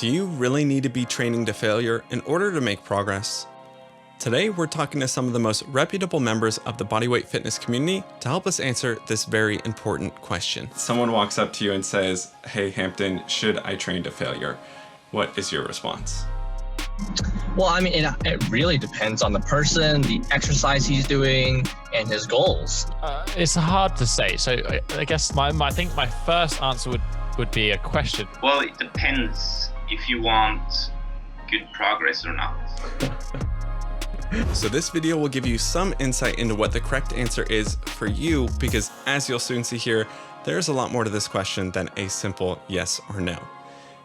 Do you really need to be training to failure in order to make progress? Today, we're talking to some of the most reputable members of the bodyweight fitness community to help us answer this very important question. Someone walks up to you and says, "Hey, Hampton, should I train to failure?" What is your response? Well, I mean, it really depends on the person, the exercise he's doing, and his goals. It's hard to say. So I guess I think my first answer would be a question. Well, it depends if you want good progress or not. So this video will give you some insight into what the correct answer is for you, because as you'll soon see here, there's a lot more to this question than a simple yes or no.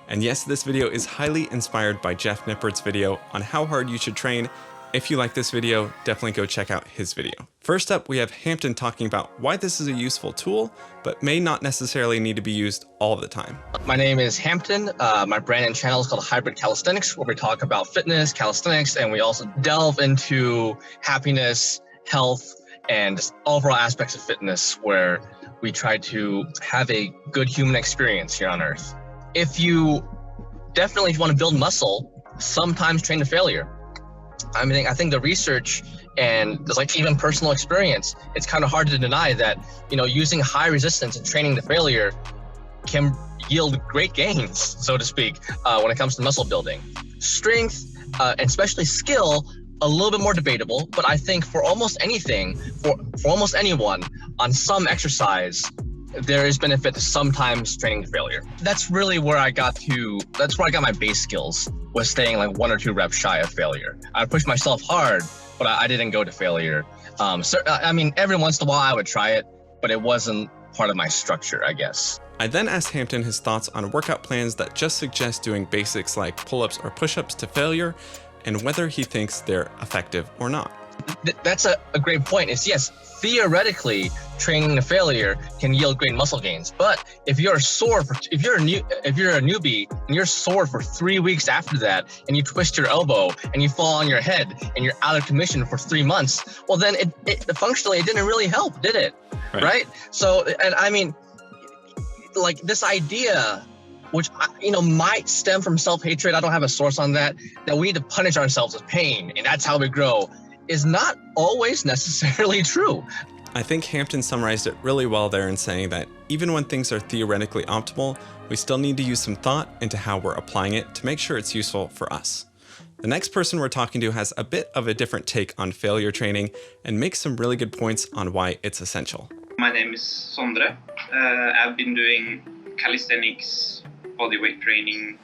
And yes, this video is highly inspired by Jeff Nippard's video on how hard you should train. If you like this video, definitely go check out his video. First up, we have Hampton talking about why this is a useful tool, but may not necessarily need to be used all the time. My name is Hampton. My brand and channel is called hybrid.calisthenics, where we talk about fitness, calisthenics, and we also delve into happiness, health, and just overall aspects of fitness, where we try to have a good human experience here on Earth. If you want to build muscle, sometimes train to failure. I think the research and there's like even personal experience, it's kind of hard to deny that, using high resistance and training to failure can yield great gains, so to speak, when it comes to muscle building. Strength, and especially skill, a little bit more debatable, but I think for almost anything, for almost anyone on some exercise, there is benefit to sometimes training to failure. That's really where I got my base skills, was staying like 1 or 2 reps shy of failure. I pushed myself hard, but I didn't go to failure. Every once in a while I would try it, but it wasn't part of my structure, I guess. I then asked Hampton his thoughts on workout plans that just suggest doing basics like pull-ups or push-ups to failure, and whether he thinks they're effective or not. That's a great point. Yes, theoretically, training to failure can yield great muscle gains. But if you're a newbie and you're sore for 3 weeks after that, and you twist your elbow and you fall on your head and you're out of commission for 3 months, well, then functionally it didn't really help, did it? Right? So, like this idea, which might stem from self-hatred, I don't have a source on that we need to punish ourselves with pain and that's how we grow, is not always necessarily true. I think Hampton summarized it really well there in saying that even when things are theoretically optimal, we still need to use some thought into how we're applying it to make sure it's useful for us. The next person we're talking to has a bit of a different take on failure training and makes some really good points on why it's essential. My name is Sondre. I've been doing calisthenics, bodyweight training,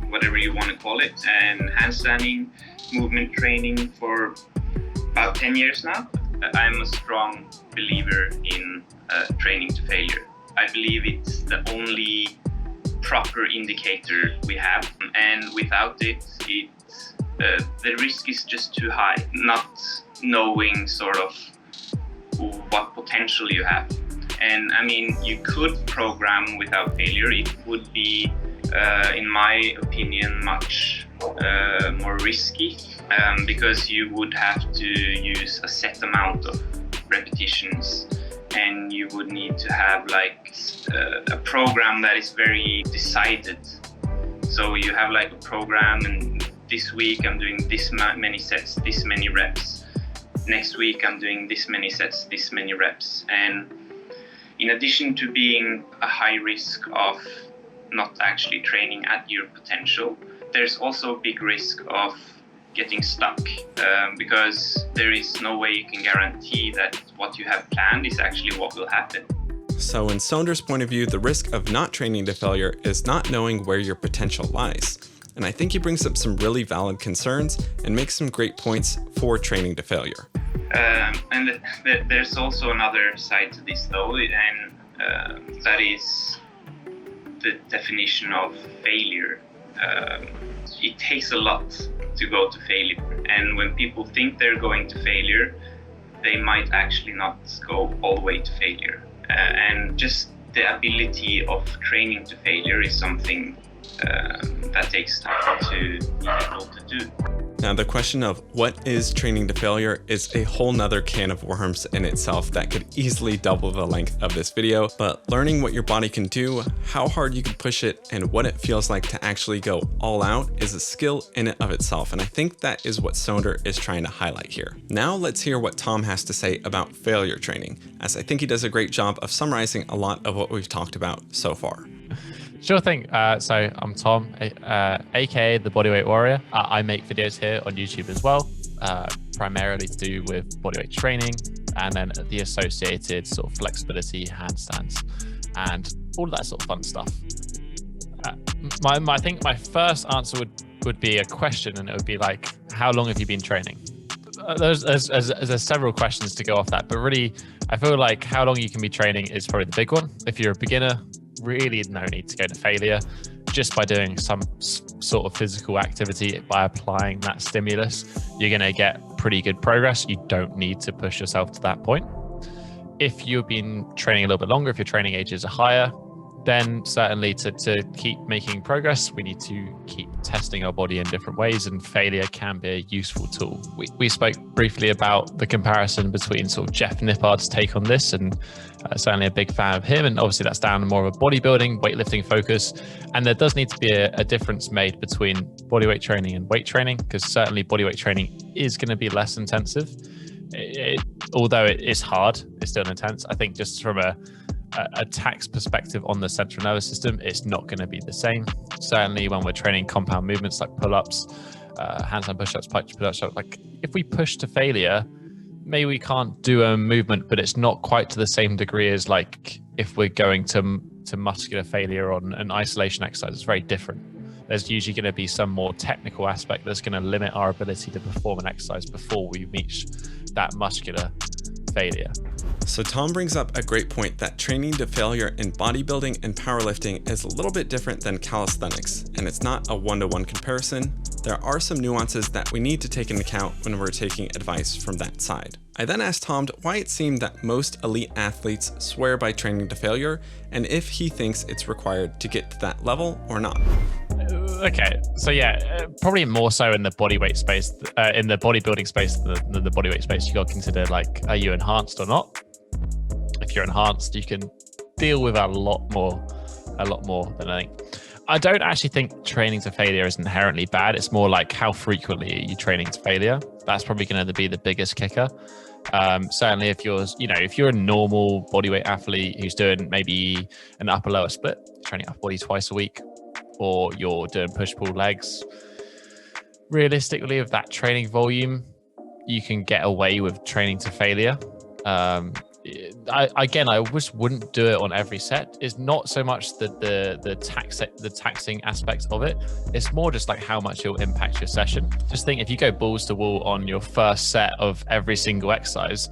whatever you want to call it, and handstanding, movement training for about 10 years now. I'm a strong believer in training to failure. I believe it's the only proper indicator we have, and without it, the risk is just too high, not knowing sort of what potential you have. And you could program without failure. It would be, in my opinion, much more risky, because you would have to use a set amount of repetitions, and you would need to have a program that is very decided. So you have a program, and this week I'm doing this many sets, this many reps. Next week I'm doing this many sets, this many reps. And in addition to being a high risk of not actually training at your potential, there's also a big risk of getting stuck, because there is no way you can guarantee that what you have planned is actually what will happen. So in Sondre's point of view, the risk of not training to failure is not knowing where your potential lies. And I think he brings up some really valid concerns and makes some great points for training to failure. And there's also another side to this though, and that is the definition of failure. It takes a lot to go to failure, and when people think they're going to failure, they might actually not go all the way to failure. And just the ability of training to failure is something that takes time to be able to do. Now, the question of what is training to failure is a whole nother can of worms in itself that could easily double the length of this video, but learning what your body can do, how hard you can push it, and what it feels like to actually go all out is a skill in and of itself, and I think that is what Sondre is trying to highlight here. Now let's hear what Tom has to say about failure training, as I think he does a great job of summarizing a lot of what we've talked about so far. Sure thing. So I'm Tom, aka the Bodyweight Warrior. I make videos here on YouTube as well, primarily to do with bodyweight training and then the associated sort of flexibility, handstands, and all of that sort of fun stuff. I think my first answer would be a question, and it would be like, how long have you been training? There's several questions to go off that, but really, I feel like how long you can be training is probably the big one. If you're a beginner, really no need to go to failure. Just by doing some sort of physical activity, by applying that stimulus, you're going to get pretty good progress. You don't need to push yourself to that point. If you've been training a little bit longer, if your training ages are higher, then certainly to keep making progress, we need to keep testing our body in different ways, and failure can be a useful tool. We spoke briefly about the comparison between sort of Jeff Nippard's take on this, and certainly a big fan of him, and obviously that's down to more of a bodybuilding, weightlifting focus, and there does need to be a difference made between bodyweight training and weight training, because certainly bodyweight training is going to be less intensive. Although it is hard, it's still intense. I think just from a tax perspective on the central nervous system, it's not going to be the same. Certainly when we're training compound movements like pull-ups, handstand push-ups, push-ups, like if we push to failure, maybe we can't do a movement, but it's not quite to the same degree as like if we're going to muscular failure on an isolation exercise. It's very different. There's usually going to be some more technical aspect that's going to limit our ability to perform an exercise before we reach that muscular failure. So Tom brings up a great point that training to failure in bodybuilding and powerlifting is a little bit different than calisthenics, and it's not a one-to-one comparison. There are some nuances that we need to take into account when we're taking advice from that side. I then asked Tom why it seemed that most elite athletes swear by training to failure, and if he thinks it's required to get to that level or not. Okay, so yeah, probably more so in the bodyweight space, in the bodybuilding space than the bodyweight space. You got to consider, like, are you enhanced or not? If you're enhanced, you can deal with a lot more than I think. I don't actually think training to failure is inherently bad. It's more like how frequently are you training to failure? That's probably going to be the biggest kicker. Certainly if you're a normal bodyweight athlete who's doing maybe an upper lower split, training upper body twice a week, or you're doing push-pull legs, realistically with that training volume, you can get away with training to failure. I just wouldn't do it on every set. It's not so much the taxing aspect of it. It's more just like how much it'll impact your session. Just think, if you go balls to wall on your first set of every single exercise,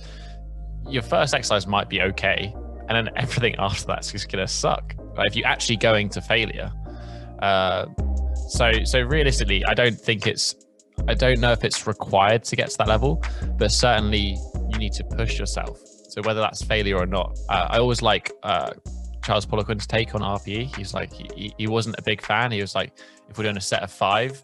your first exercise might be okay, and then everything after that's just gonna suck. Right? If you're actually going to failure. So realistically, I don't know if it's required to get to that level, but certainly you need to push yourself. So whether that's failure or not, I always like Charles Poliquin's take on RPE. He's like, he wasn't a big fan. He was like, if we're doing a set of 5,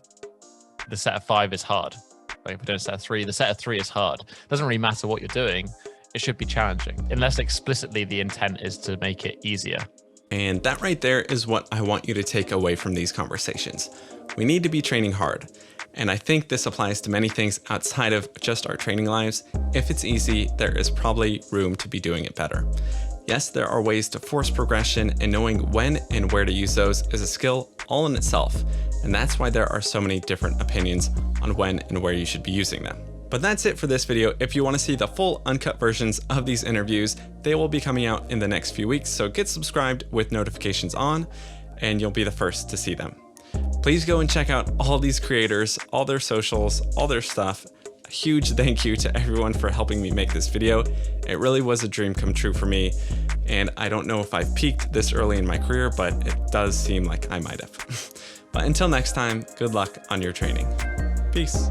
the set of 5 is hard. Like if we're doing a set of 3, the set of 3 is hard. It doesn't really matter what you're doing. It should be challenging, unless explicitly the intent is to make it easier. And that right there is what I want you to take away from these conversations. We need to be training hard. And I think this applies to many things outside of just our training lives. If it's easy, there is probably room to be doing it better. Yes, there are ways to force progression, and knowing when and where to use those is a skill all in itself. And that's why there are so many different opinions on when and where you should be using them. But that's it for this video. If you want to see the full uncut versions of these interviews, they will be coming out in the next few weeks. So get subscribed with notifications on, and you'll be the first to see them. Please go and check out all these creators, all their socials, all their stuff. A huge thank you to everyone for helping me make this video. It really was a dream come true for me. And I don't know if I've peaked this early in my career, but it does seem like I might have. But until next time, good luck on your training. Peace.